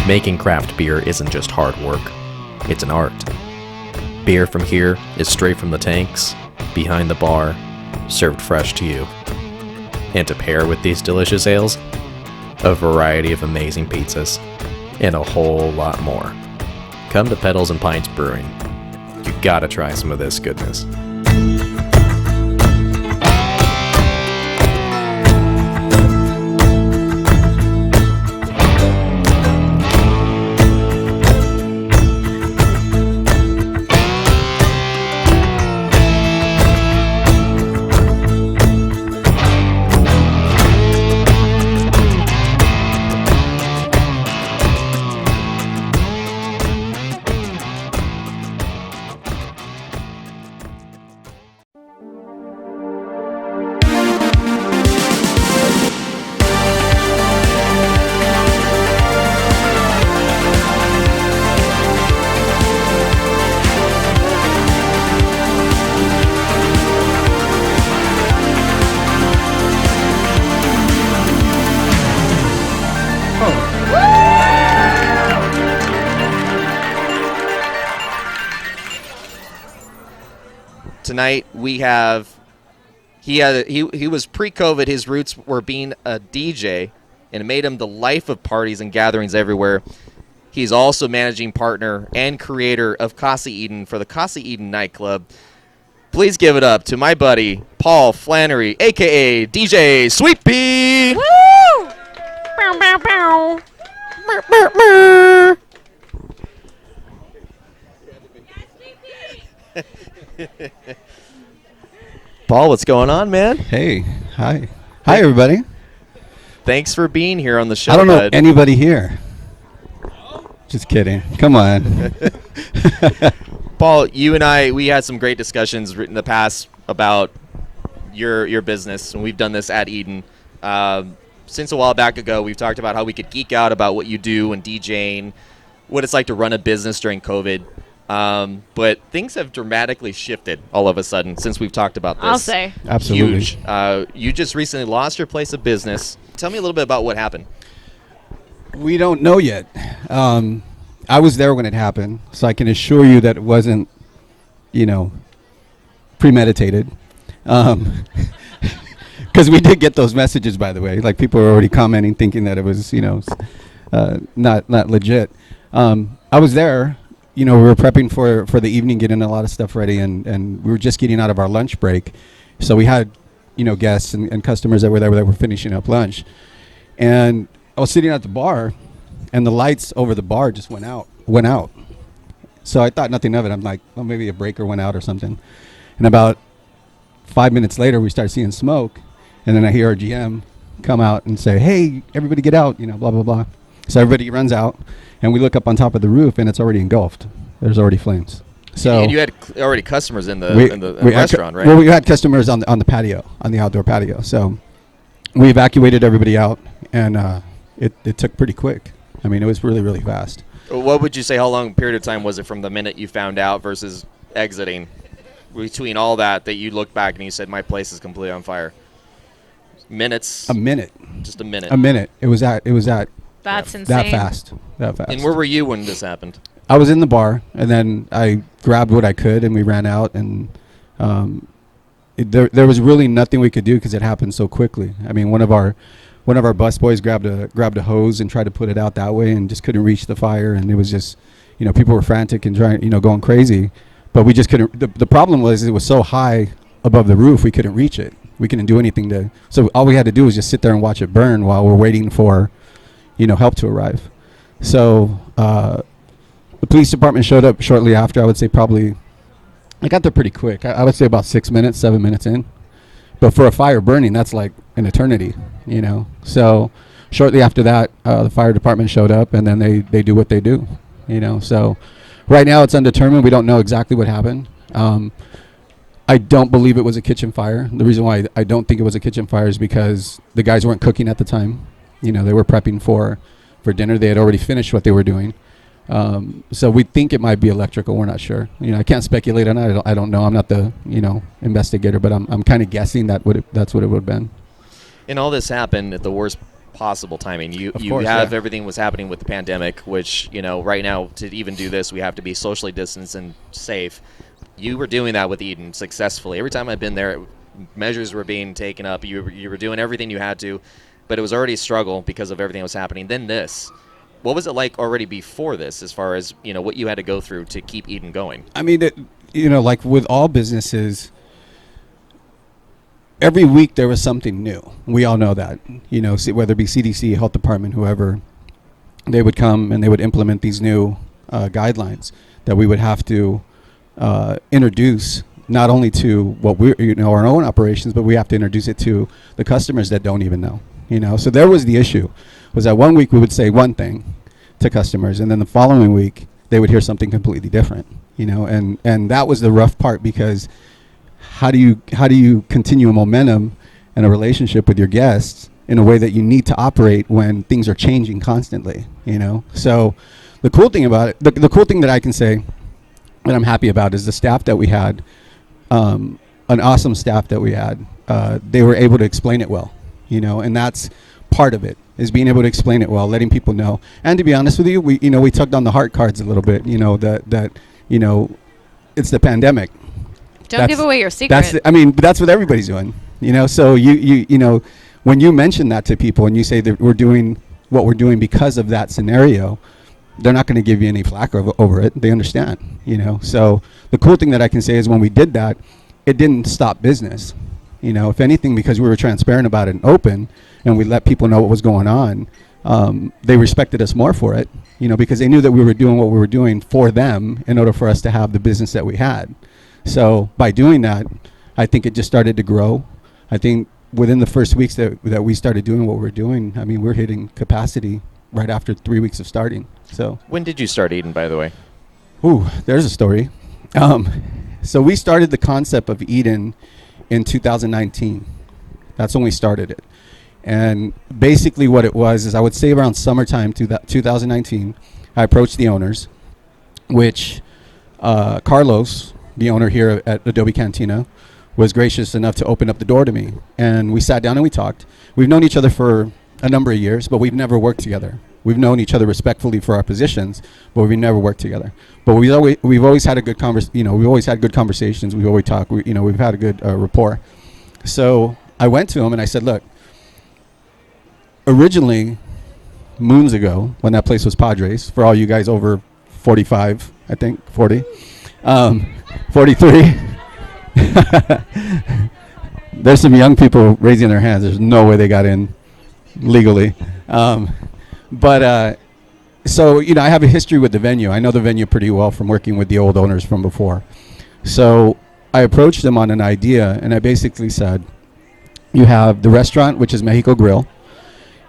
Making craft beer isn't just hard work, it's an art. Beer from here is straight from the tanks, behind the bar, served fresh to you. And to pair with these delicious ales, a variety of amazing pizzas, and a whole lot more. Come to Pedals and Pints Brewing. You gotta try some of this goodness. Tonight we have he was pre-COVID. His roots were being a DJ, and it made him the life of parties and gatherings everywhere. He's also managing partner and creator of Casa Eden for the Casa Eden nightclub. Please give it up to my buddy Paul Flannery, aka DJ Sweet Pea. Woo! Bow, bow, bow. Burr, burr, burr. Paul, what's going on, man? Hey, hi everybody. Thanks for being here on the show. I don't know bud. anybody here. Just kidding. Come on. Paul, you and I, we had some great discussions in the past about your business, and we've done this at Eden. Since a while back ago, we've talked about how we could geek out about what you do and DJing, what it's like to run a business during COVID. But things have dramatically shifted all of a sudden since we've talked about this. I'll say. Absolutely. Huge. You just recently lost your place of business. Tell me a little bit about what happened. We don't know yet. I was there when it happened, so I can assure you that it wasn't, premeditated. Because we did get those messages, by the way. Like, people were already commenting, thinking that it was, not legit. I was there. We were prepping for the evening, getting a lot of stuff ready, and we were just getting out of our lunch break. So we had, guests and customers that were there that were finishing up lunch. And I was sitting at the bar, and the lights over the bar just went out. So I thought nothing of it. I'm like, well, maybe a breaker went out or something. And about 5 minutes later, we start seeing smoke. And then I hear our GM come out and say, hey, everybody get out, blah, blah, blah. So everybody runs out. And we look up on top of the roof, and it's already engulfed. There's already flames. So and you had already customers in the restaurant, right? Well, we had customers on the patio, on the outdoor patio. So we evacuated everybody out, and it took pretty quick. I mean, it was really, really fast. What would you say, how long a period of time was it from the minute you found out versus exiting? Between all that you looked back and you said, my place is completely on fire. Minutes? A minute. Just a minute. A minute. It was at That's insane. that fast. And where were you when this happened? I was in the bar, and then I grabbed what I could, and we ran out, and there was really nothing we could do because it happened so quickly. I mean, one of our bus boys grabbed a hose and tried to put it out that way, and just couldn't reach the fire, and it was just, people were frantic and trying, going crazy, but we just couldn't. The problem was it was so high above the roof, we couldn't reach it. We couldn't do anything so all we had to do was just sit there and watch it burn while we're waiting for, help to arrive. So the police department showed up shortly after. I would say probably, I got there pretty quick. I would say about 7 minutes in. But for a fire burning, that's like an eternity, So shortly after that, the fire department showed up, and then they do what they do, So right now it's undetermined. We don't know exactly what happened. I don't believe it was a kitchen fire. The reason why I don't think it was a kitchen fire is because the guys weren't cooking at the time. They were prepping for dinner. They had already finished what they were doing. So we think it might be electrical. We're not sure. I can't speculate on that. I don't know. I'm not the, investigator, but I'm kind of guessing that's what it would have been. And all this happened at the worst possible timing. You course, have yeah. everything was happening with the pandemic, which, you know, right now to even do this, we have to be socially distanced and safe. You were doing that with Eden successfully. Every time I've been there, measures were being taken up. You were doing everything you had to, but it was already a struggle because of everything that was happening. Then this. What was it like already before this, as far as, you know, what you had to go through to keep Eden going? I mean, you know, like with all businesses, every week there was something new. We all know that, you know, whether it be CDC, health department, whoever, they would come and they would implement these new guidelines that we would have to introduce not only to what we're, you know, our own operations, but we have to introduce it to the customers that don't even know, you know. So there was the issue, was that one week we would say one thing to customers, and then the following week they would hear something completely different, you know. And that was the rough part, because how do you continue a momentum and a relationship with your guests in a way that you need to operate when things are changing constantly, you know? So the cool thing about it, the cool thing that I can say that I'm happy about is the staff that we had, an awesome staff that we had. They were able to explain it well, you know, and that's part of it, is being able to explain it well, letting people know. And to be honest with you, we tugged on the heart cards a little bit, you know, that you know, it's the pandemic. Don't give away your secret. That's what everybody's doing, you know. So you know, when you mention that to people and you say that we're doing what we're doing because of that scenario, they're not going to give you any flack over it. They understand, you know. So the cool thing that I can say is when we did that, it didn't stop business. You know, if anything, because we were transparent about it and open, and we let people know what was going on, they respected us more for it, you know, because they knew that we were doing what we were doing for them in order for us to have the business that we had. So by doing that, I think it just started to grow. I think within the first weeks that we started doing what we're doing, I mean, we're hitting capacity right after 3 weeks of starting. So When did you start Eden, by the way? ooh, there's a story. So we started the concept of Eden in 2019. That's when we started it. And basically what it was is, I would say around summertime 2019, I approached the owners, which Carlos, the owner here at ADOBE Cantina, was gracious enough to open up the door to me. And we sat down and we talked. We've known each other for a number of years, but we've never worked together. We've known each other respectfully for our positions, but we've never worked together. But we've always had a good we've always had good conversations. We've always talked. We've had a good rapport. So I went to him and I said, look, originally, moons ago, when that place was Padres, for all you guys over 45, I think 40, 43. There's some young people raising their hands. There's no way they got in legally. So, you know, I have a history with the venue. I know the venue pretty well from working with the old owners from before. So I approached them on an idea, and I basically said, you have the restaurant, which is Mexico Grill,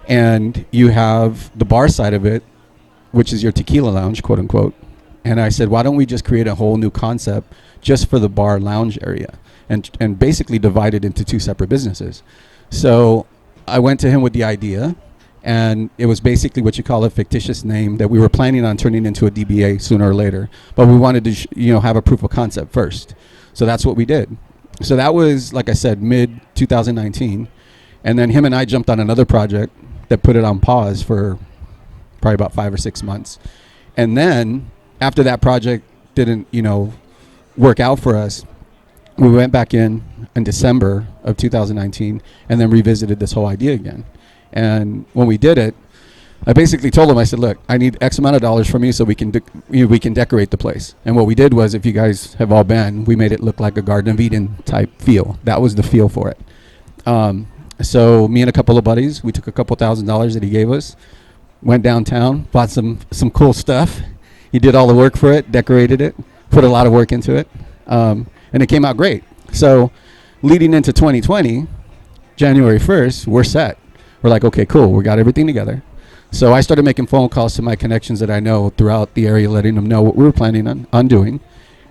and you have the bar side of it, which is your tequila lounge, quote unquote. And I said, why don't we just create a whole new concept just for the bar lounge area, and basically divide it into two separate businesses. So I went to him with the idea, and it was basically what you call a fictitious name that we were planning on turning into a DBA sooner or later. But we wanted to, have a proof of concept first. So that's what we did. So that was, like I said, mid 2019. And then him and I jumped on another project that put it on pause for probably about 5 or 6 months. And then after that project didn't, work out for us, we went back in December of 2019 and then revisited this whole idea again. And when we did it, I basically told him, I said, look, I need X amount of dollars from you so we can decorate the place. And what we did was, if you guys have all been, we made it look like a Garden of Eden type feel. That was the feel for it. So me and a couple of buddies, we took a couple $1,000s that he gave us, went downtown, bought some cool stuff. He did all the work for it, decorated it, put a lot of work into it, and it came out great. So leading into 2020, January 1st, we're set. We're like, okay, cool, we got everything together. So I started making phone calls to my connections that I know throughout the area, letting them know what we were planning on doing.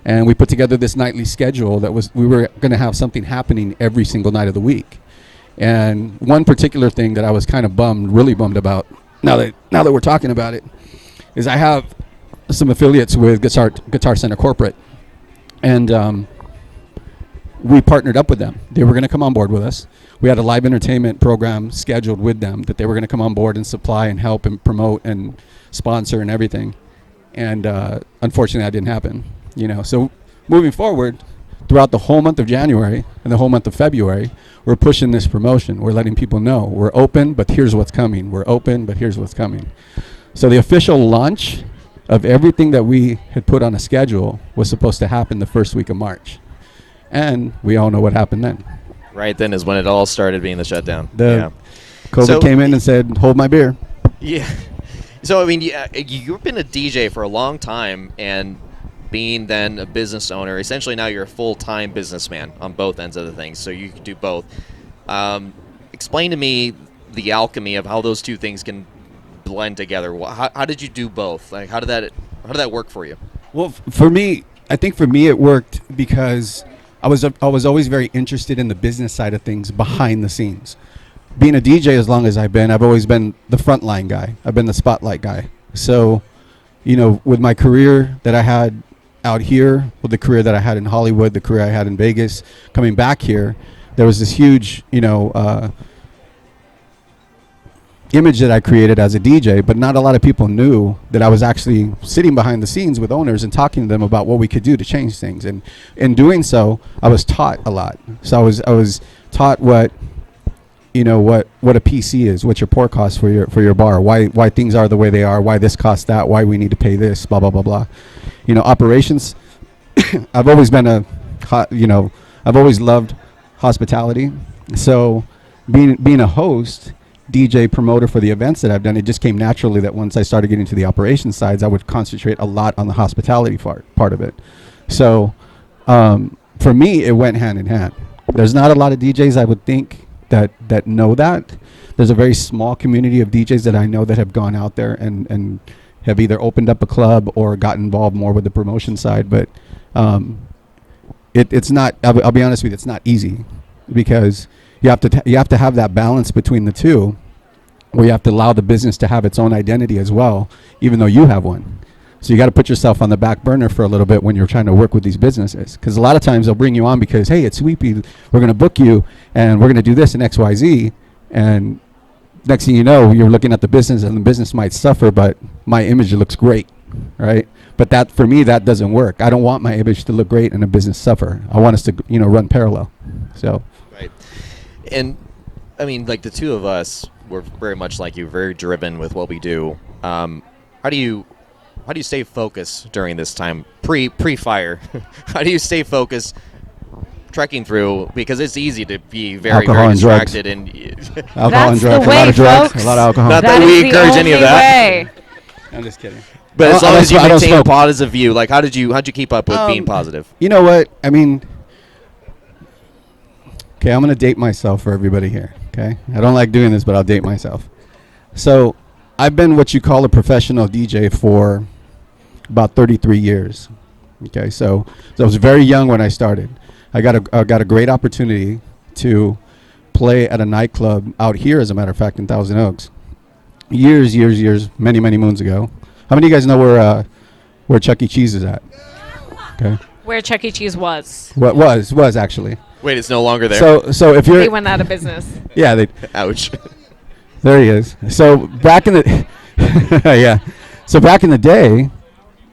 And we put together this nightly schedule we were going to have something happening every single night of the week. And one particular thing that I was kind of really bummed about, now that we're talking about it, is I have some affiliates with Guitar Center Corporate. And we partnered up with them. They were going to come on board with us. We had a live entertainment program scheduled with them that they were going to come on board and supply and help and promote and sponsor and everything. And unfortunately, that didn't happen. So moving forward, throughout the whole month of January and the whole month of February, we're pushing this promotion. We're letting people know we're open, but here's what's coming. We're open, but here's what's coming. So the official launch of everything that we had put on a schedule was supposed to happen the first week of March. And we all know what happened then. Right then is when it all started being the shutdown. COVID came in and said, hold my beer. Yeah. So, I mean, you've been a DJ for a long time, and being then a business owner, essentially now you're a full-time businessman on both ends of the thing, so you can do both. Explain to me the alchemy of how those two things can blend together. How did you do both? Like, how did that work for you? Well, for me, I think for me it worked because I was always very interested in the business side of things behind the scenes. Being a DJ as long as I've always been the frontline guy. I've been the spotlight guy. So, with my career that I had out here, with the career that I had in Hollywood, the career I had in Vegas, coming back here, there was this huge, image that I created as a DJ, but not a lot of people knew that I was actually sitting behind the scenes with owners and talking to them about what we could do to change things. And in doing so, I was taught a lot. So I was taught what a PC is, what your port costs for your bar, why things are the way they are, why this costs that, why we need to pay this, blah blah blah blah. Operations. I've always been I've always loved hospitality. So being a host, DJ, promoter for the events that I've done, it just came naturally that once I started getting to the operations sides, I would concentrate a lot on the hospitality part of it. So for me, it went hand in hand. There's not a lot of DJs I would think that know that. There's a very small community of DJs that I know that have gone out there and have either opened up a club or got involved more with the promotion side. But it's not, I'll be honest with you, it's not easy, because you have to have that balance between the two, where you have to allow the business to have its own identity as well, even though you have one. So you got to put yourself on the back burner for a little bit when you're trying to work with these businesses, because a lot of times they'll bring you on because, hey, it's Sweepy, we're going to book you and we're going to do this and XYZ, and next thing you know, you're looking at the business and the business might suffer, but my image looks great, right? But that, for me, that doesn't work. I don't want my image to look great and a business suffer. I want us to run parallel. So right. And I mean, like, the two of us, we're very much like you, very driven with what we do. How do you stay focused during this time pre-fire? How do you stay focused trekking through? Because it's easy to be very distracted and alcohol and drugs. A lot of drugs, a lot of alcohol. Not that we encourage any of that. Way. I'm just kidding. But as long as you maintain a positive view, like, how'd you keep up with being positive? You know what? I mean, okay, I'm going to date myself for everybody here, okay? I don't like doing this, but I'll date myself. So I've been what you call a professional DJ for about 33 years, okay? So I was very young when I started. I got a great opportunity to play at a nightclub out here, as a matter of fact, in Thousand Oaks. Years, many moons ago. How many of you guys know where Chuck E. Cheese is at? Okay. Where Chuck E. Cheese was. What was actually. Wait, it's no longer there. So if you're, They went out of business. yeah, they. Ouch. There he is. So back in the yeah. So back in the day,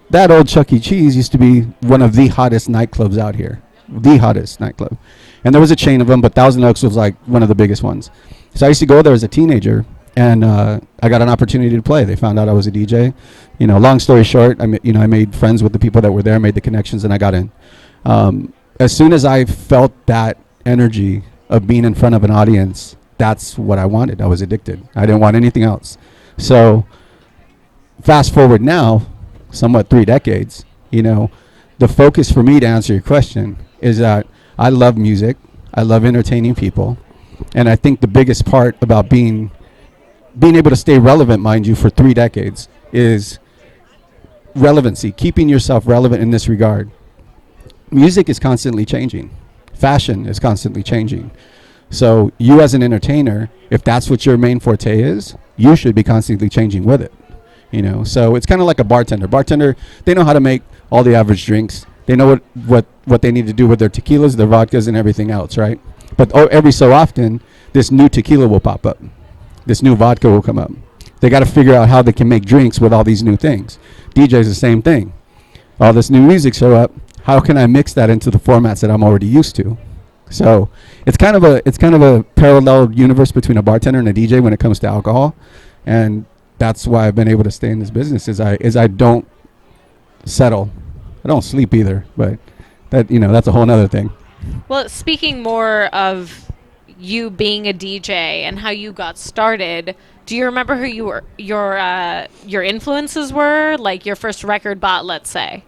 that old Chuck E. Cheese used to be one of the hottest nightclubs out here. The hottest nightclub. And there was a chain of them, but Thousand Oaks was like one of the biggest ones. So I used to go there as a teenager, and I got an opportunity to play. They found out I was a DJ. Long story short, I made friends with the people that were there, made the connections, and I got in. As soon as I felt that energy of being in front of an audience, that's what I wanted. I was addicted. I didn't want anything else. So fast forward now, somewhat 3 decades, the focus for me, to answer your question, is that I love music. I love entertaining people. And I think the biggest part about being able to stay relevant, mind you, for 3 decades, is relevancy, keeping yourself relevant in this regard. Music is constantly changing. Fashion is constantly changing. So you as an entertainer, if that's what your main forte is, you should be constantly changing with it. So it's kind of like a bartender. Bartender, they know how to make all the average drinks. They know what they need to do with their tequilas, their vodkas, and everything else, right? But every so often, this new tequila will pop up. This new vodka will come up. They got to figure out how they can make drinks with all these new things. DJ's the same thing. All this new music show up. How can I mix that into the formats that I'm already used to? So it's kind of a parallel universe between a bartender and a DJ when it comes to alcohol, and that's why I've been able to stay in this business. Is I don't settle. I don't sleep either, but that's a whole nother thing. Well, speaking more of you being a DJ and how you got started, do you remember who your influences were? Like your first record bought, let's say.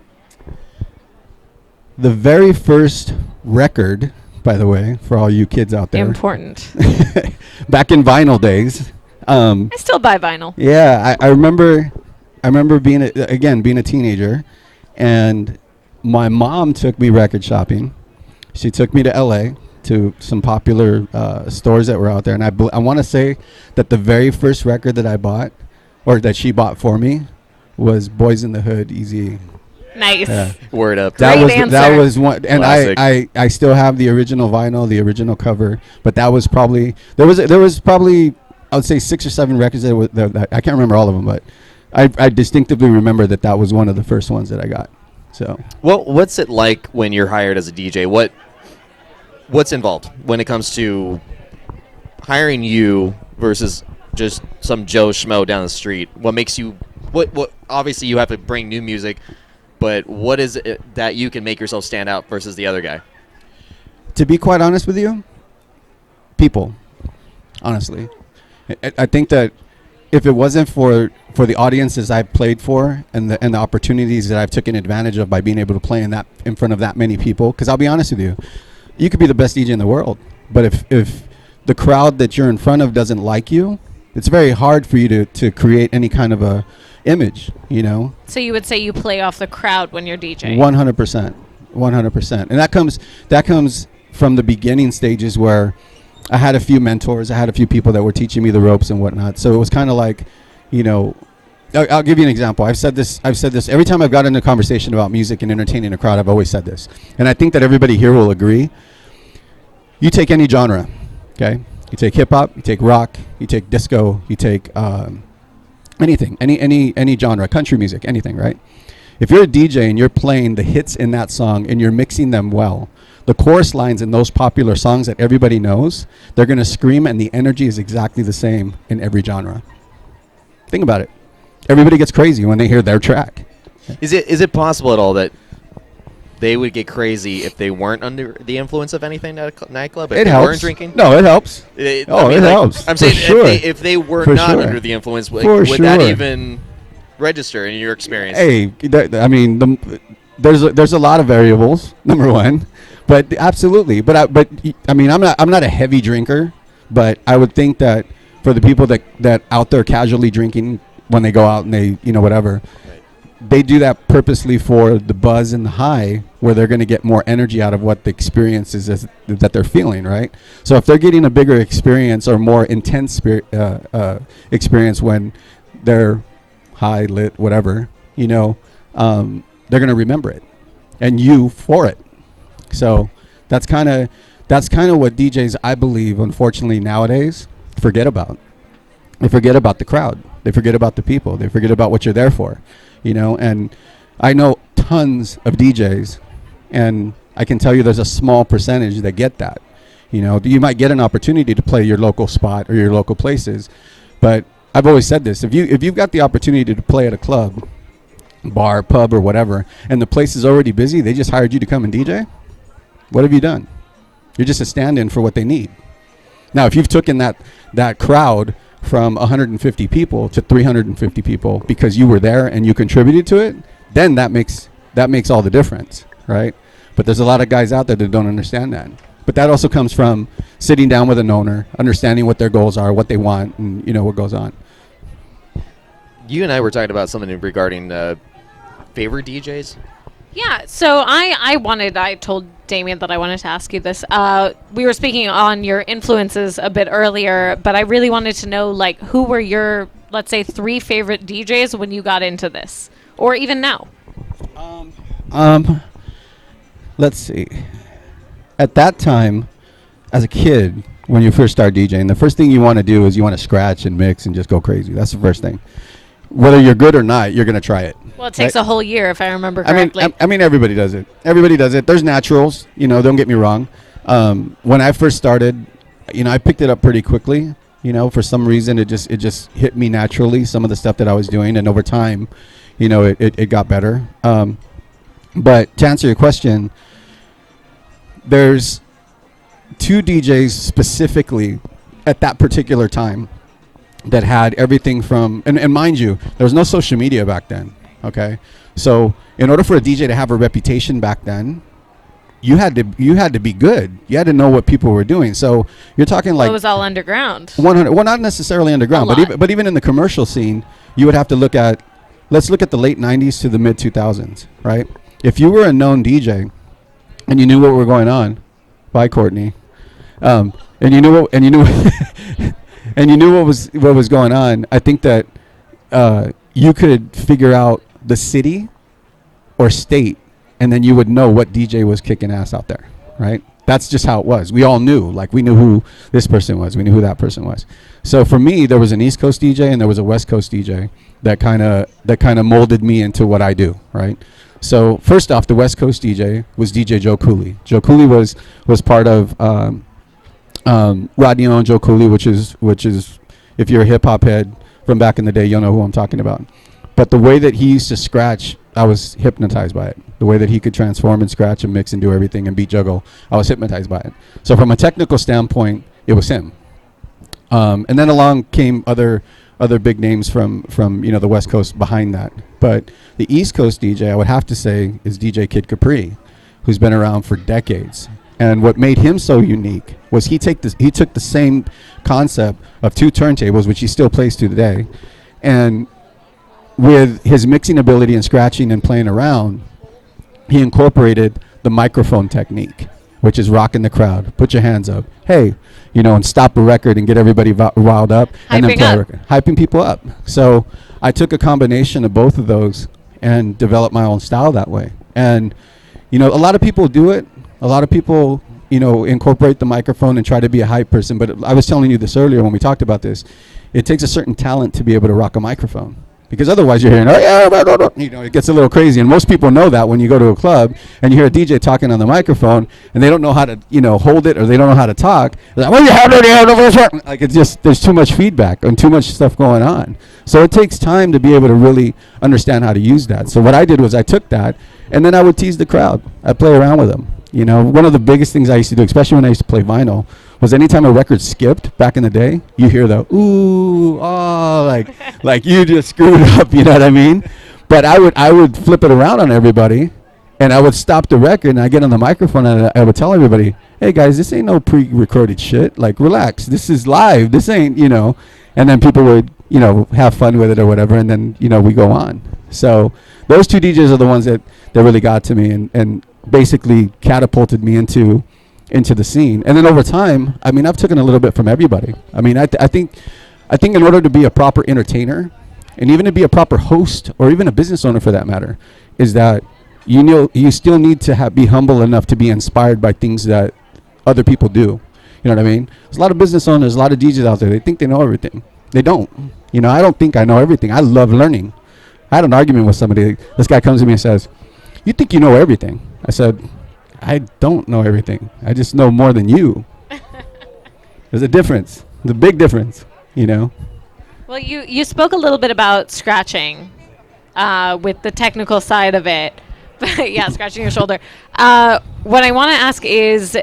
The very first record, by the way, for all you kids out there. Important. Back in vinyl days. I still buy vinyl. Yeah, I remember being a teenager, and my mom took me record shopping. She took me to LA to some popular stores that were out there, and I want to say that the very first record that I bought, or that she bought for me, was Boys in the Hood, Easy. Nice. Yeah. Word up. Great answer. That was one, and Classic. I still have the original vinyl, the original cover, but that was probably there was probably I would say 6 or 7 records that I can't remember all of them, but I distinctively remember that was one of the first ones that I got. So What's it like when you're hired as a DJ? What's involved when it comes to hiring you versus just some Joe Schmo down the street? What makes you what obviously you have to bring new music, but what is it that you can make yourself stand out versus the other guy? to be quite honest with you, people, honestly. I think that if it wasn't for the audiences I've played for and the opportunities that I've taken advantage of by being able to play in front of that many people, because I'll be honest with you, you could be the best DJ in the world, but if the crowd that you're in front of doesn't like you, it's very hard for you to create any kind of a image, you know. So you would say you play off the crowd when you're DJing? 100%, and that comes from the beginning stages where I had a few mentors, I had a few people that were teaching me the ropes and whatnot. So it was kind of like, you know, I'll give you an example. I've said this every time I've got into a conversation about music and entertaining a crowd. I've always said this, and I think that everybody here will agree. You take any genre, okay? You take hip hop, you take rock, you take disco, you take anything, any genre, country music, anything, right? If you're a DJ and you're playing the hits in that song and you're mixing them well, the chorus lines in those popular songs that everybody knows, they're going to scream, and the energy is exactly the same in every genre. Think about it. Everybody gets crazy when they hear their track. Is it possible at all that they would get crazy if they weren't under the influence of anything at a nightclub? If It they helps. weren't drinking? No, it helps. It helps. I'm For saying sure. if they were For not sure. under the influence, would For that sure. even register in your experience? Hey, there's a lot of variables. Number one, but absolutely. But I mean, I'm not a heavy drinker, but I would think that for the people that out there casually drinking when they go out and they whatever, they do that purposely for the buzz and the high, where they're going to get more energy out of what the experience is that they're feeling, right? So if they're getting a bigger experience or more intense experience when they're high, lit, whatever, they're going to remember it, and you for it. So that's kind of what DJs, I believe, unfortunately nowadays forget about. They forget about the crowd. They forget about the people. They forget about what you're there for, and I know tons of DJs, and I can tell you there's a small percentage that get that. You might get an opportunity to play your local spot or your local places, but I've always said this: if you've got the opportunity to play at a club, bar, pub, or whatever, and the place is already busy, they just hired you to come and DJ, what have you done? You're just a stand-in for what they need. Now, if you've taken that crowd from 150 people to 350 people because you were there and you contributed to it, then that makes all the difference, right? But there's a lot of guys out there that don't understand that. But that also comes from sitting down with an owner, understanding what their goals are, what they want, and what goes on. You and I were talking about something regarding favorite DJs. Yeah, so I told Damien that I wanted to ask you this. We were speaking on your influences a bit earlier, but I really wanted to know, like, who were your, let's say, 3 favorite DJs when you got into this, or even now? let's see. At that time, as a kid, when you first start DJing, the first thing you want to do is you want to scratch and mix and just go crazy. That's the first thing. Whether you're good or not, you're going to try it. Well, it takes right? a whole year, if I remember correctly. I mean, everybody does it. Everybody does it. There's naturals, don't get me wrong. When I first started, I picked it up pretty quickly. For some reason, it just hit me naturally, some of the stuff that I was doing. And over time, it got better. But to answer your question, there's 2 DJs specifically at that particular time that had everything from, and mind you, there was no social media back then, okay? So in order for a DJ to have a reputation back then, you had to be good. You had to know what people were doing. So you're talking like it was all underground. 100. Well, not necessarily underground, but even in the commercial scene, you would have to look at. Let's look at the late '90s to the mid 2000s, right? If you were a known DJ, and you knew what were going on, bye Courtney, and you knew what and you knew what was going on. I think that you could figure out the city or state, and then you would know what DJ was kicking ass out there, right? That's just how it was. We all knew, we knew who this person was. We knew who that person was. So for me, there was an East Coast DJ and there was a West Coast DJ that kind of molded me into what I do, right? So first off, the West Coast DJ was DJ Joe Cooley. Joe Cooley was part of Rodney O and Joe Cooley, which is if you're a hip hop head from back in the day, you'll know who I'm talking about. But the way that he used to scratch, I was hypnotized by it. The way that he could transform and scratch and mix and do everything and beat juggle, I was hypnotized by it. So from a technical standpoint, it was him. And then along came other big names from the West Coast behind that. But the East Coast DJ, I would have to say, is DJ Kid Capri, who's been around for decades. And what made him so unique was he took the same concept of 2 turntables, which he still plays to today, and with his mixing ability and scratching and playing around, he incorporated the microphone technique, which is rocking the crowd. Put your hands up. Hey, and stop a record and get everybody riled up. And then play a record. Hyping people up. So I took a combination of both of those and developed my own style that way. And, a lot of people do it. A lot of people, incorporate the microphone and try to be a hype person. But I was telling you this earlier when we talked about this. It takes a certain talent to be able to rock a microphone. Because otherwise you're hearing, it gets a little crazy. And most people know that when you go to a club and you hear a DJ talking on the microphone and they don't know how to, hold it, or they don't know how to talk. They're like, it's just, there's too much feedback and too much stuff going on. So it takes time to be able to really understand how to use that. So what I did was I took that and then I would tease the crowd. I'd play around with them. One of the biggest things I used to do, especially when I used to play vinyl, was anytime a record skipped back in the day, you hear the ooh, oh, like you just screwed up, you know what I mean? But I would flip it around on everybody, and I would stop the record, and I get on the microphone, and I would tell everybody, hey guys, this ain't no pre-recorded shit. Like, relax, this is live. This ain't, and then people would, have fun with it or whatever, and then, we go on. So those 2 DJs are the ones that really got to me and basically catapulted me into the scene. And then over time, I've taken a little bit from everybody. I think in order to be a proper entertainer and even to be a proper host or even a business owner for that matter, is that you still need to be humble enough to be inspired by things that other people do. You know what I mean? There's a lot of business owners, a lot of DJs out there. They think they know everything. They don't. I don't think I know everything. I love learning. I had an argument with somebody. This guy comes to me and says, you think you know everything? I said, I don't know everything. I just know more than you. There's a difference. There's a big difference, Well, you spoke a little bit about scratching with the technical side of it. Yeah, scratching your shoulder. What I want to ask is,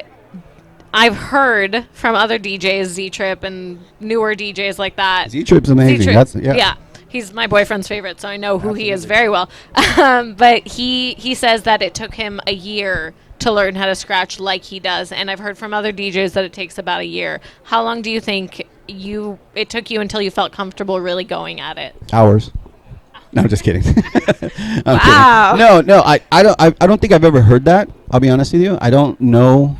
I've heard from other DJs, Z-Trip and newer DJs like that. Z-Trip's amazing. Z-Trip, yeah. He's my boyfriend's favorite, so I know who he is very well. But he says that it took him a year to learn how to scratch like he does, and I've heard from other DJs that it takes about a year. How long do you think it took you until you felt comfortable really going at it? Hours. No, I'm just kidding. Wow. Kidding. No, I don't think I've ever heard that. I'll be honest with you. I don't know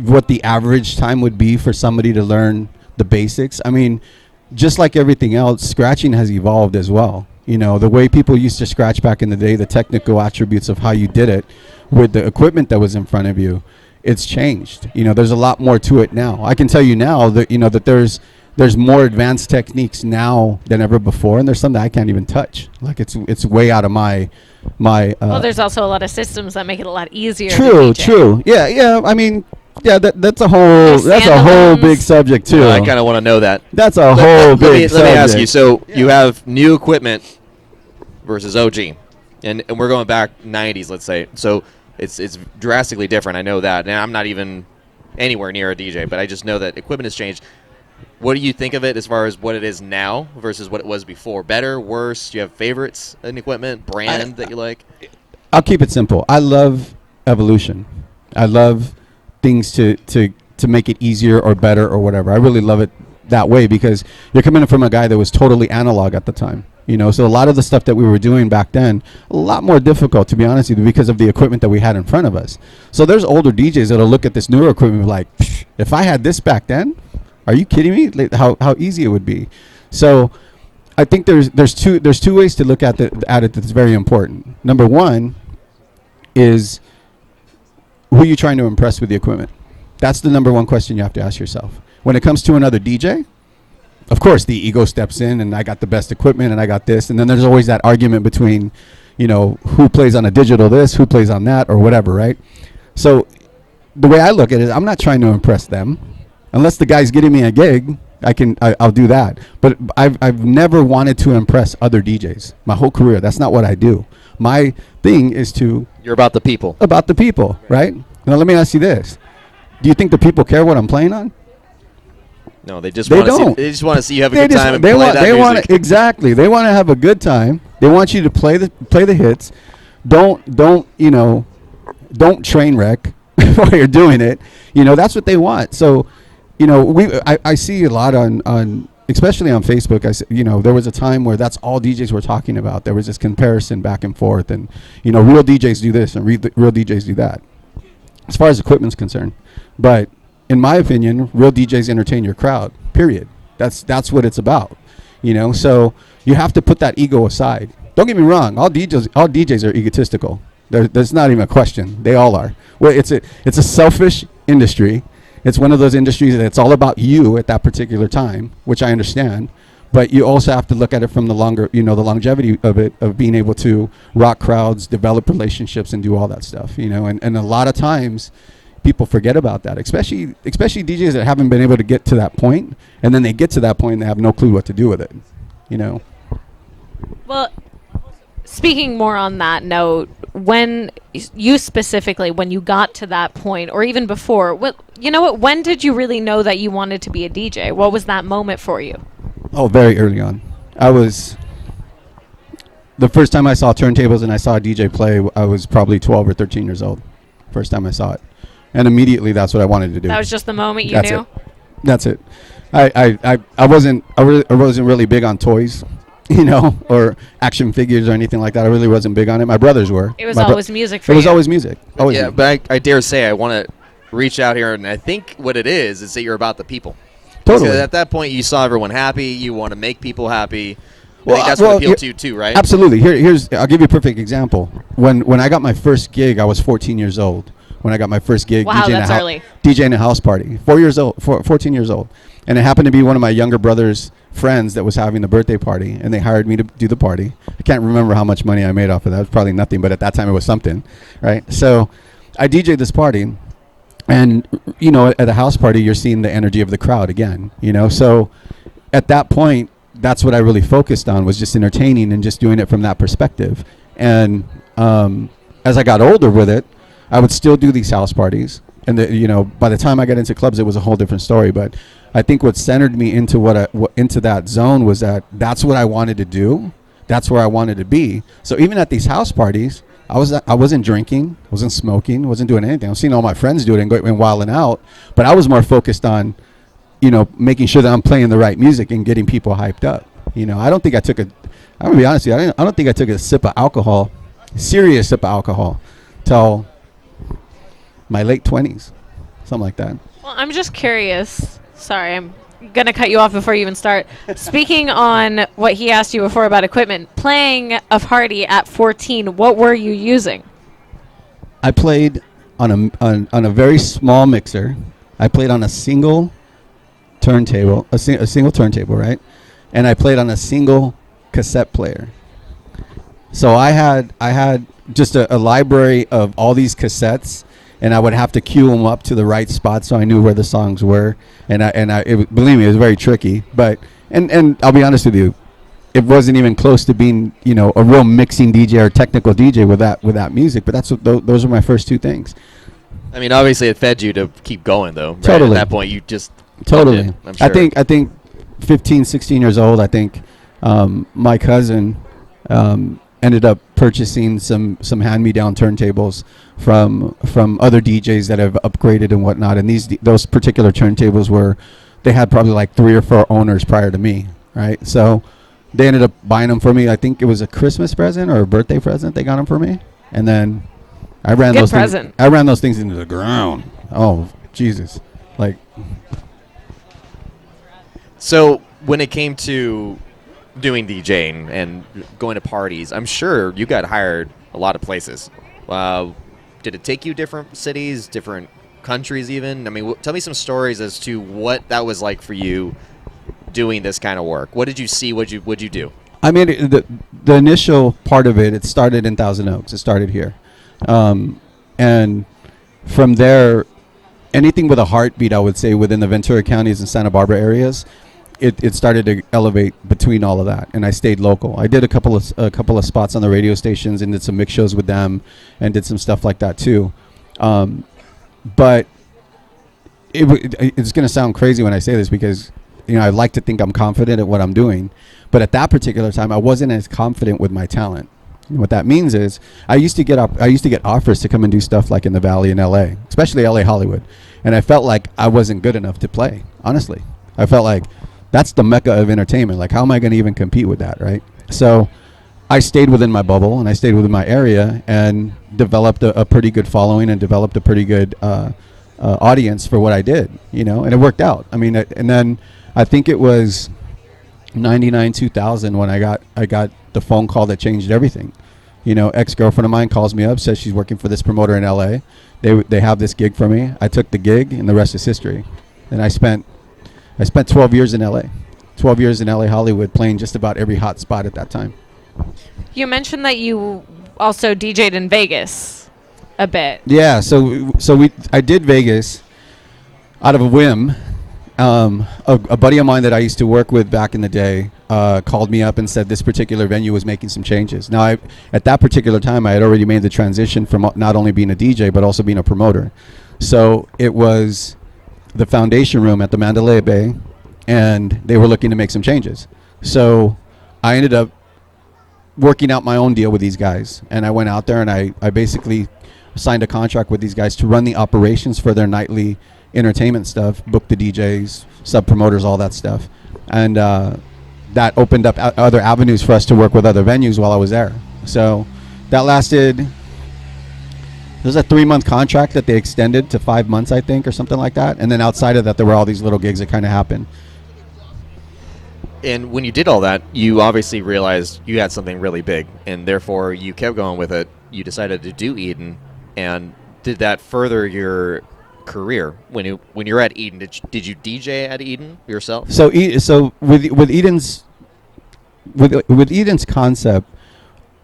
what the average time would be for somebody to learn the basics. Just like everything else, scratching has evolved as well. The way people used to scratch back in the day, the technical attributes of how you did it with the equipment that was in front of you, it's changed. There's a lot more to it now. I can tell you now that that there's more advanced techniques now than ever before, and there's some that I can't even touch. Like it's way out of my. Well, there's also a lot of systems that make it a lot easier. True. Yeah. I mean, yeah, that's a whole big subject too. I kind of want to know that. That's a whole big subject. Let me ask you. So you have new equipment versus OG, and we're going back 90s, let's say. So it's drastically different. I know that, and I'm not even anywhere near a DJ, but I just know that equipment has changed. What do you think of it as far as what it is now versus what it was before? Better, worse? Do you have favorites in equipment, brand that you like? I'll keep it simple. I love evolution. I love things to make it easier or better or whatever. I really love it that way because you're coming from a guy that was totally analog at the time. So a lot of the stuff that we were doing back then, a lot more difficult, to be honest with you, because of the equipment that we had in front of us. So there's older DJs that'll look at this newer equipment like, if I had this back then, are you kidding me? Like, how easy it would be. So I think there's two ways to look at it that's very important. Number one is who are you trying to impress with the equipment? That's the number one question you have to ask yourself. When it comes to another DJ, of course the ego steps in and I got the best equipment and I got this, and then there's always that argument between, who plays on a digital this, who plays on that, or whatever, right? So the way I look at it is I'm not trying to impress them. Unless the guy's getting me a gig, I'll do that. But I've never wanted to impress other DJs my whole career. That's not what I do. My thing is You're about the people. Right? Now let me ask you this: do you think the people care what I'm playing on? No, they just want to see you have a good time and they play want, that they music. Want exactly. They want to have a good time. They want you to play the hits. Don't train wreck while you're doing it. That's what they want. So. I see a lot on especially on Facebook. There was a time where that's all DJs were talking about. There was this comparison back and forth, and real DJs do this and real DJs do that. As far as equipment's concerned, but in my opinion, real DJs entertain your crowd. Period. That's what it's about. So you have to put that ego aside. Don't get me wrong. All DJs are egotistical. There's not even a question. They all are. Well, it's a selfish industry. It's one of those industries that it's all about you at that particular time, which I understand. But you also have to look at it from the longevity of it, of being able to rock crowds, develop relationships, and do all that stuff. And a lot of times people forget about that, especially DJs that haven't been able to get to that point, and then they get to that point and they have no clue what to do with it. Well, speaking more on that note, when you got to that point, or even before, when did you really know that you wanted to be a DJ? What was that moment for you? Oh, very early on. The first time I saw turntables and I saw a DJ play, I was probably 12 or 13 years old. First time I saw it. And immediately that's what I wanted to do. That was just the moment you knew? That's it. I wasn't really big on toys. Or action figures or anything like that. I really wasn't big on it. My brothers were. It was always music for you. It was always music. Always yeah, music. but I dare say I want to reach out here, and I think what it is that you're about the people. Totally. Because at that point, you saw everyone happy. You want to make people happy. I think that's what appealed to you too, right? Absolutely. I'll give you a perfect example. When I got my first gig, I was 14 years old. When I got my first gig, wow, that's early. DJing a house party, 14 years old. And it happened to be one of my younger brother's friends that was having the birthday party, and they hired me to do the party. I can't remember how much money I made off of that. It was probably nothing, but at that time it was something, right? So I DJed this party, and, at a house party, you're seeing the energy of the crowd again, So at that point, that's what I really focused on, was just entertaining and just doing it from that perspective. And as I got older with it, I would still do these house parties. And by the time I got into clubs, it was a whole different story. But I think what centered me into into that zone was that's what I wanted to do. That's where I wanted to be. So even at these house parties, I wasn't drinking, wasn't smoking, wasn't doing anything. I was seeing all my friends do it and wilding out. But I was more focused on, making sure that I'm playing the right music and getting people hyped up. I don't think I took I'm gonna be honest with you, I don't think I took a sip of alcohol, serious sip of alcohol, till my late 20s, something like that. Well, I'm just curious. Sorry, I'm going to cut you off before you even start. Speaking on what he asked you before about equipment, playing a party at 14, what were you using? I played on a very small mixer. I played on a single turntable, a single turntable, right? And I played on a single cassette player. So I had just a library of all these cassettes, and I would have to cue them up to the right spot so I knew where the songs were. Believe me, it was very tricky. But and I'll be honest with you, it wasn't even close to being, a real mixing DJ or technical DJ with that music. But those were my first two things. I mean, obviously, it fed you to keep going, though. Right? Totally. At that point, you just totally. loved it, I'm sure. I think 15, 16 years old. I think my cousin ended up purchasing some hand-me-down turntables from other DJs that have upgraded and whatnot. And those particular turntables they had probably like 3 or 4 owners prior to me, right? So they ended up buying them for me. I think it was a Christmas present or a birthday present. They got them for me, and then I ran those things into the ground. Oh, Jesus! Like. So when it came to doing DJing and going to parties, I'm sure you got hired a lot of places. Did it take you different cities, different countries even? I mean, tell me some stories as to what that was like for you doing this kind of work. What did you see? What'd you do? I mean, the initial part of it started in Thousand Oaks. It started here. And from there, anything with a heartbeat, I would say, within the Ventura counties and Santa Barbara areas, it started to elevate between all of that. And I stayed local. I did a couple of spots on the radio stations and did some mix shows with them and did some stuff like that too. But it's going to sound crazy when I say this because, I like to think I'm confident at what I'm doing. But at that particular time, I wasn't as confident with my talent. And what that means is I used to get offers to come and do stuff like in the Valley in LA, especially LA Hollywood. And I felt like I wasn't good enough to play, honestly. I felt like that's the mecca of entertainment. Like, how am I going to even compete with that, right? So I stayed within my bubble and I stayed within my area and developed a pretty good following and developed a pretty good audience for what I did, and it worked out. I mean, and then I think it was 99, 2000 when I got the phone call that changed everything. Ex-girlfriend of mine calls me up, says she's working for this promoter in LA. They have this gig for me. I took the gig and the rest is history. And I spent 12 years in LA. 12 years in LA Hollywood playing just about every hot spot at that time. You mentioned that you also DJ'd in Vegas a bit. Yeah, I did Vegas out of a whim. A buddy of mine that I used to work with back in the day called me up and said this particular venue was making some changes. Now, at that particular time, I had already made the transition from not only being a DJ, but also being a promoter. So it was the Foundation Room at the Mandalay Bay, and they were looking to make some changes. So I ended up working out my own deal with these guys, and I went out there and I basically signed a contract with these guys to run the operations for their nightly entertainment stuff, book the DJs, sub promoters, all that stuff, and that opened up other avenues for us to work with other venues while I was there. So that lasted. It was a 3-month contract that they extended to 5 months, I think, or something like that. And then outside of that, there were all these little gigs that kind of happened. And when you did all that, you obviously realized you had something really big, and therefore you kept going with it. You decided to do Eden, and did that further your career? When you're at Eden, did you DJ at Eden yourself? So with Eden's concept,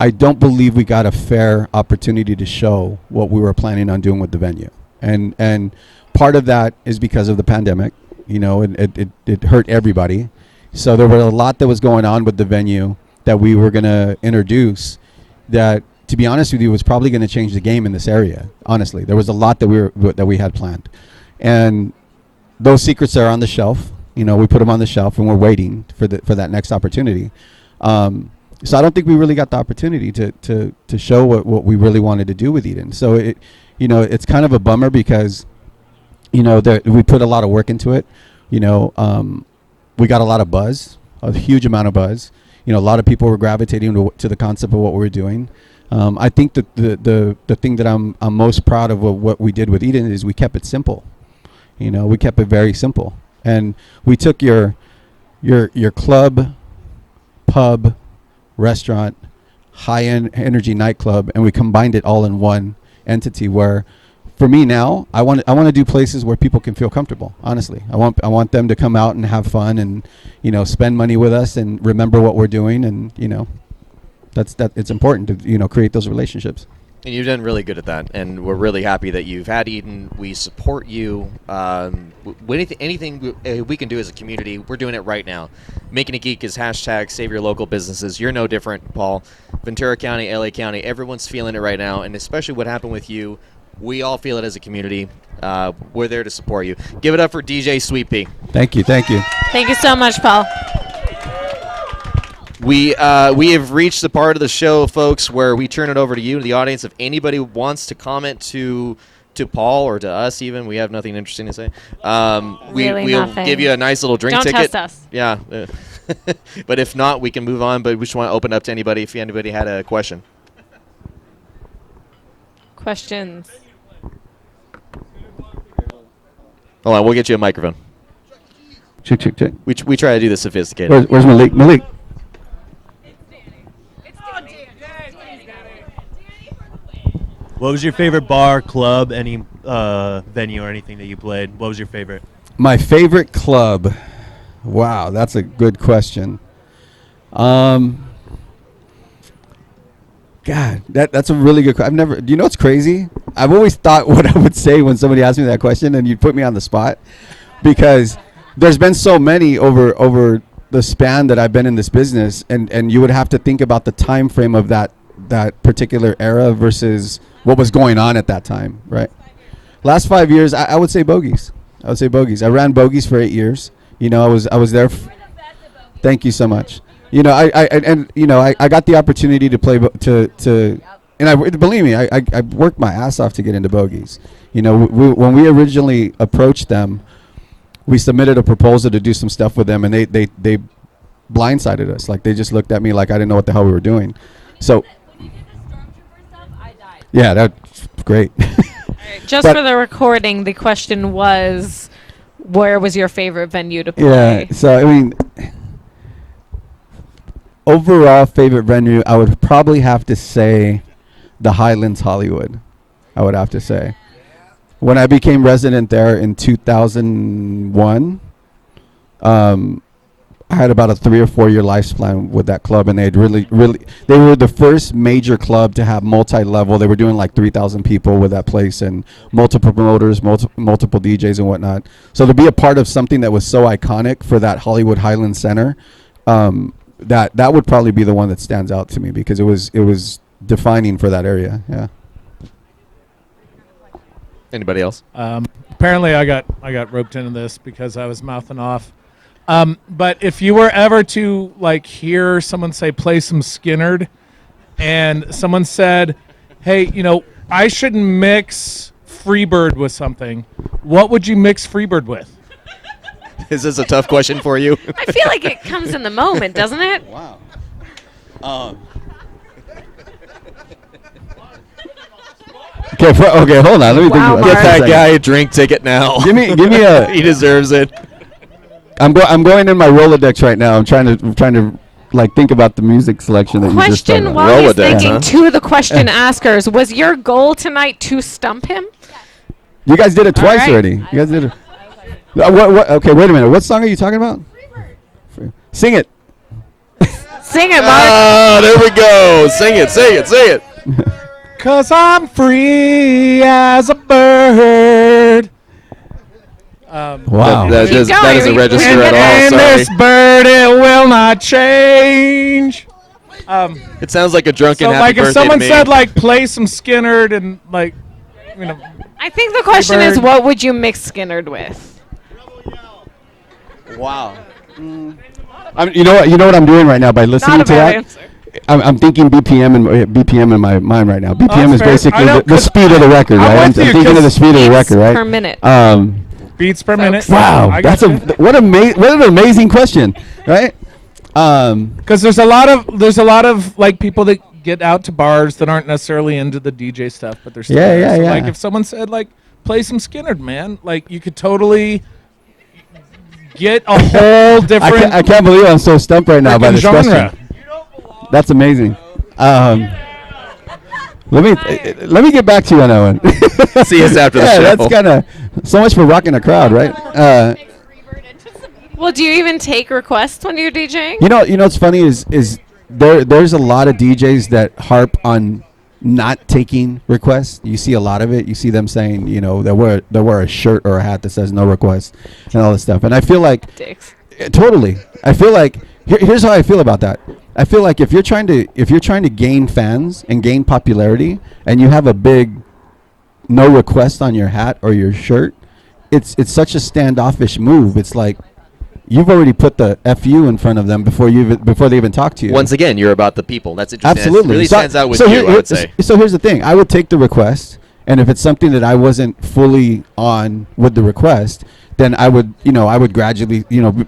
I don't believe we got a fair opportunity to show what we were planning on doing with the venue, and part of that is because of the pandemic. It hurt everybody. So there was a lot that was going on with the venue that we were going to introduce that, to be honest with you, was probably going to change the game in this area. Honestly, there was a lot that we had planned, and those secrets are on the shelf. We put them on the shelf, and we're waiting for that next opportunity. So I don't think we really got the opportunity to show what we really wanted to do with Eden. So it's kind of a bummer because we put a lot of work into it. We got a lot of buzz, a huge amount of buzz. A lot of people were gravitating to the concept of what we were doing. I think that the thing that I'm most proud of what we did with Eden is we kept it simple. We kept it very simple, and we took your club, pub, restaurant, high-end energy nightclub, and we combined it all in one entity where, for me now, I want to do places where people can feel comfortable. Honestly, I want them to come out and have fun and, you know, spend money with us and remember what we're doing, and, you know, it's important to, you know, create those relationships. And you've done really good at that, and we're really happy that you've had Eden. We support you. Anything we can do as a community, we're doing it right now. Making a Geek is hashtag save your local businesses. You're no different, Paul. Ventura County, LA County, everyone's feeling it right now, and especially what happened with you. We all feel it as a community. We're there to support you. Give it up for DJ Sweet Pea. Thank you. Thank you so much, Paul. We have reached the part of the show, folks, where we turn it over to you, the audience. If anybody wants to comment to Paul or to us, even, we have nothing interesting to say. Really we'll nothing. give you a nice little drink Don't ticket. test us. Yeah, but if not, we can move on. But we just want to open up to anybody if anybody had a question. Questions. Hold on, we'll get you a microphone. Check. We try to do this sophisticated. Where's Malik? Malik. What was your favorite bar, club, any venue or anything that you played? What was your favorite? My favorite club. Wow, that's a good question. God, that's a really good question. Do you know what's crazy? I've always thought what I would say when somebody asked me that question, and you'd put me on the spot, because there's been so many over the span that I've been in this business, and you would have to think about the time frame of that particular era versus what was going on at that time, right? Last 5 years, I would say Bogies. I ran Bogies for 8 years. You know, I was there. Thank you so much. You know, I got the opportunity to play and believe me, I worked my ass off to get into Bogies. You know, when we originally approached them, we submitted a proposal to do some stuff with them, and they blindsided us. Like, they just looked at me like I didn't know what the hell we were doing. So, yeah, that's great. Just for the recording, the question was, where was your favorite venue to play? Yeah, so, I mean, overall favorite venue, I would probably have to say the Highlands Hollywood. I would have to say. When I became resident there in 2001, I had about a 3 or 4 year lifespan with that club, and they were the first major club to have multi-level. They were doing like 3,000 people with that place, and multiple promoters, multiple DJs and whatnot. So to be a part of something that was so iconic for that Hollywood Highland Center, that would probably be the one that stands out to me, because it was defining for that area. Yeah. Anybody else? Apparently, I got roped into this because I was mouthing off. But if you were ever to like hear someone say play some Skinnerd, and someone said, "Hey, you know, I shouldn't mix Freebird with something," what would you mix Freebird with? Is this a tough question for you? I feel like it comes in the moment, doesn't it? Wow. Okay, hold on. Let me think about Get that this. guy a drink ticket now. Give me a. He deserves it. I'm going in my Rolodex right now. I'm trying to like think about the music selection that you just talked Question about. while he's Rolodex, thinking, huh? to the question askers, was your goal tonight to stump him? You guys did it twice right. already. You guys did it. What? Okay, wait a minute. What song are you talking about? Sing it. Sing it, Mark. Ah, there we go. Sing it. 'Cause I'm free as a bird. Wow. That doesn't register And, at all. and Sorry. this bird, it will not change. It sounds like a drunken So, happy like, if birthday someone to me. said, like, play some Skinnerd and, like, you know, I think the question is, Bird. what would you mix Skinnerd with? Wow. You know what I'm doing right now by listening Not a to bad that? answer. I'm thinking BPM in my mind right now. BPM is fair. basically I know, the 'cause speed of the record, I'm right? I'm with you, thinking of 'cause the speed of the Beats record, right? per minute. beats per minute. Wow, I that's got what an amazing question, right? Because there's a lot of like people that get out to bars that aren't necessarily into the DJ stuff, but they're still there. Yeah, So, yeah. like if someone said like play some Skinnerd, man, like you could totally get a whole different I can't believe I'm so stumped right now by freaking this genre. question. That's amazing. Let me get back to you on that one. See us after the yeah, show. That's kind of so much for rocking a crowd, right? Well, do you even take requests when you're DJing? You know what's funny is there's a lot of DJs that harp on not taking requests. You see a lot of it. You see them saying, they wear a shirt or a hat that says no requests and all this stuff. And I feel like Dicks. totally. I feel like here's how I feel about that. I feel like if you're trying to gain fans and gain popularity, and you have a big no request on your hat or your shirt, it's such a standoffish move. It's like you've already put the FU in front of them before they even talk to you. Once again, you're about the people. That's interesting. Absolutely. It really stands out with I would say. So here's the thing. I would take the request, and if it's something that I wasn't fully on with the request, then I would gradually,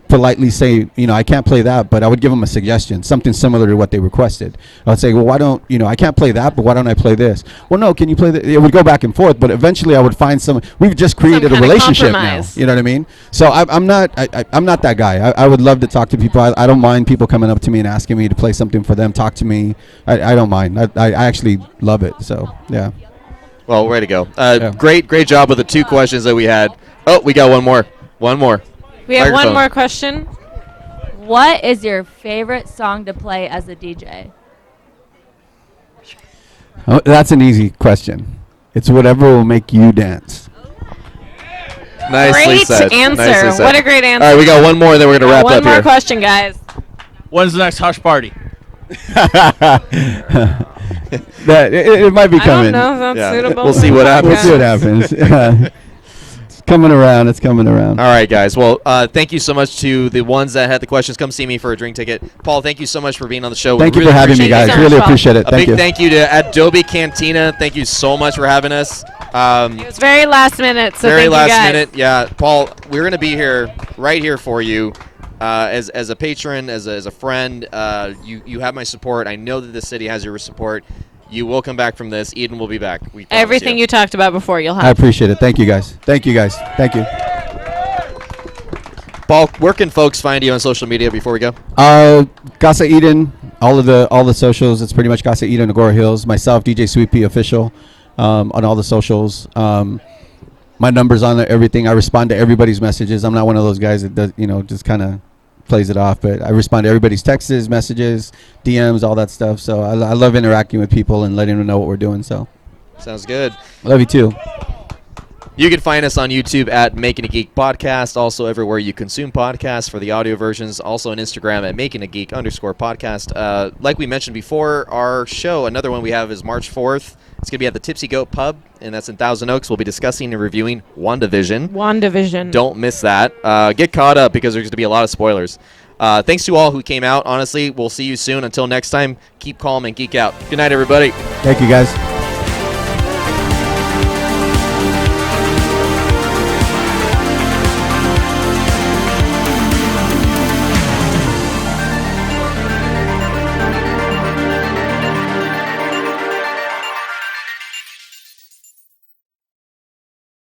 politely say, I can't play that, but I would give them a suggestion, something similar to what they requested. I would say, well, why don't, I can't play that, but why don't I play this? Well, no, can you play that? It would go back and forth, but eventually I would find we've just created a relationship now. You know what I mean? So I'm not that guy. I would love to talk to people. I don't mind people coming up to me and asking me to play something for them, talk to me. I don't mind. I actually love it. So, yeah. Well, way to go. Great job with the two questions that we had. Oh, we got one more. We have one more question. What is your favorite song to play as a DJ? Oh, that's an easy question. It's whatever will make you dance. Nicely Great said. answer. Nicely said. What a great answer. All right, we got one more, and then we're going to wrap up One more here. question, guys. When's the next Hush Party? It might be I coming. don't know if that's suitable. We'll see what happens. We'll see what happens. It's coming around. It's coming around. All right, guys. Well, thank you so much to the ones that had the questions. Come see me for a drink ticket. Paul, thank you so much for being on the show. Thank you really for having me, appreciate guys. it. so Really much, Paul. appreciate it. A Thank big you. thank you to ADOBE Cantina. Thank you so much for having us. It was very last minute, so Very thank last you guys. minute. Yeah, Paul, we're going to be here, right here for you. As a patron, as a friend, you have my support. I know that the city has your support. You will come back from this. Eden will be back. We promise Everything you talked about before, you'll I have. appreciate it. Thank you, guys. Thank you. Paul, where can folks find you on social media before we go? Casa Eden, all the socials. It's pretty much Casa Eden, Agora Hills. Myself, DJ Sweet Pea official, on all the socials. My number's on there, everything. I respond to everybody's messages. I'm not one of those guys that does, just kind of plays it off, but I respond to everybody's texts, messages, DMs, all that stuff. So I love interacting with people and letting them know what we're doing. So Sounds good. love you too. You can find us on YouTube at Making a Geek Podcast, also everywhere you consume podcasts for the audio versions, also on Instagram at Making a Geek _podcast. Like we mentioned before, our show, another one we have is March 4th. It's going to be at the Tipsy Goat Pub, and that's in Thousand Oaks. We'll be discussing and reviewing WandaVision. Don't miss that. Get caught up because there's going to be a lot of spoilers. Thanks to all who came out. Honestly, we'll see you soon. Until next time, keep calm and geek out. Good night, everybody. Thank you, guys.